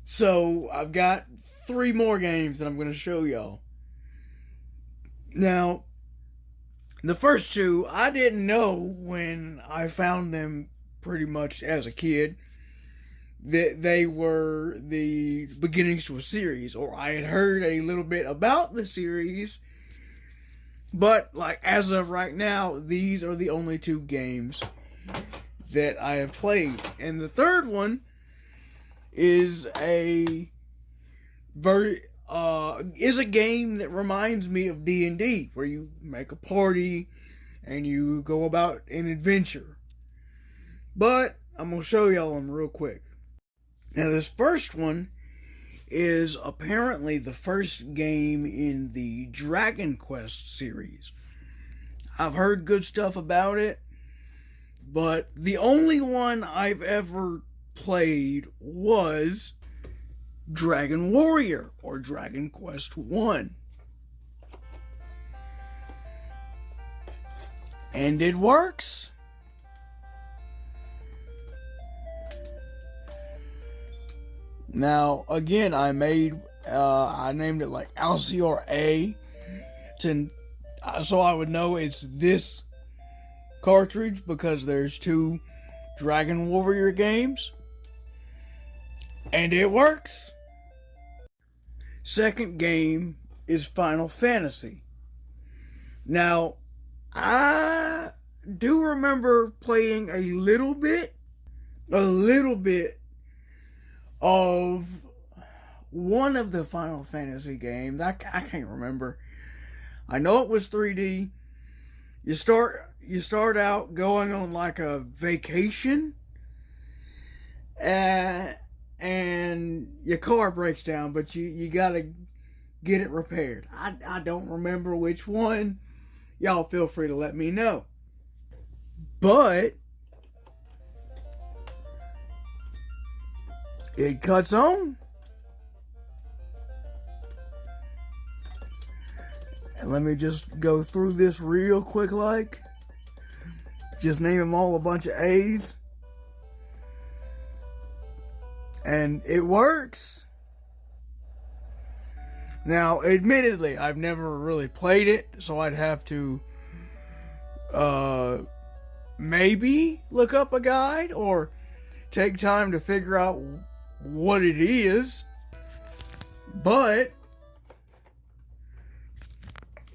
So I've got three more games that I'm going to show y'all. Now, the first two, I didn't know when I found them pretty much as a kid that they were the beginnings to a series, or I had heard a little bit about the series, but like as of right now, these are the only two games that I have played. And the third one is a game that reminds me of D&D, where you make a party and you go about an adventure. But I'm going to show y'all them real quick. Now, this first one is apparently the first game in the Dragon Quest series. I've heard good stuff about it, but the only one I've ever played was Dragon Warrior, or Dragon Quest 1. And it works. Now, again, I named it like Alcior A, so I would know it's this cartridge, because there's two Dragon Warrior games. And it works. Second game is Final Fantasy. Now, I do remember playing a little bit of one of the Final Fantasy games. I can't remember. I know it was 3D. You start out going on like a vacation, and your car breaks down, but you gotta get it repaired. I don't remember which one. Y'all feel free to let me know. But it cuts on. And let me just go through this real quick, like. Just name them all a bunch of A's. And it works. Now, admittedly, I've never really played it, so I'd have to maybe look up a guide or take time to figure out what it is. But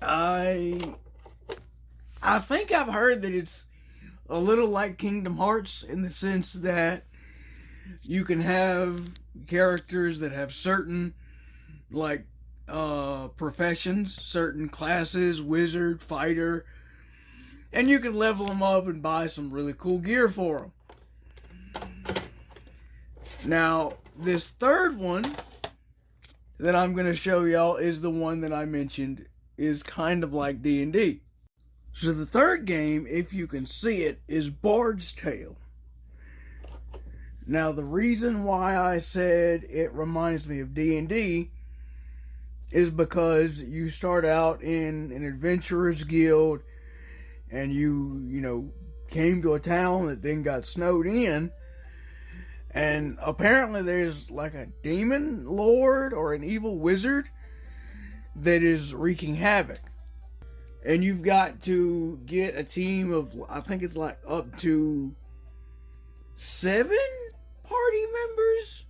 I think I've heard that it's a little like Kingdom Hearts, in the sense that you can have characters that have certain like professions, certain classes, wizard, fighter, and you can level them up and buy some really cool gear for them. Now, this third one that I'm going to show y'all is the one that I mentioned is kind of like D&D. So the third game, if you can see it, is Bard's Tale. Now, the reason why I said it reminds me of D&D is because you start out in an adventurer's guild, and you came to a town that then got snowed in, and apparently there's like a demon lord or an evil wizard that is wreaking havoc. And you've got to get a team of, I think it's like up to 7 party members.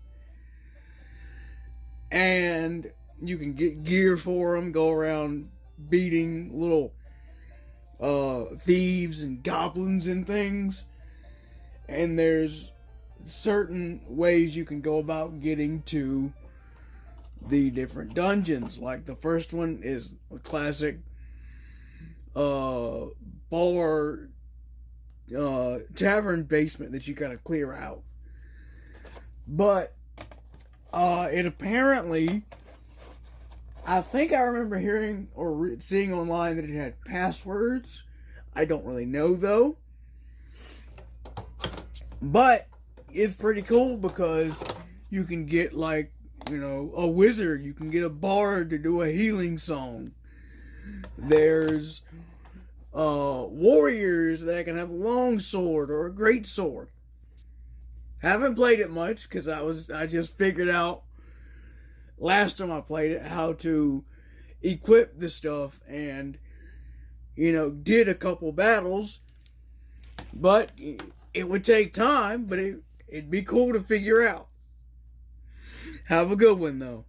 And you can get gear for them, go around beating little thieves and goblins and things. And there's certain ways you can go about getting to the different dungeons. Like the first one is a classic bar tavern basement that you gotta clear out. But it apparently, I think I remember hearing or seeing online that it had passwords. I don't really know though. But it's pretty cool because you can get like, a wizard. You can get a bard to do a healing song. There's warriors that can have a long sword or a great sword. Haven't played it much because I just figured out last time I played it, how to equip the stuff, and did a couple battles, but it would take time, but it'd be cool to figure out. Have a good one though.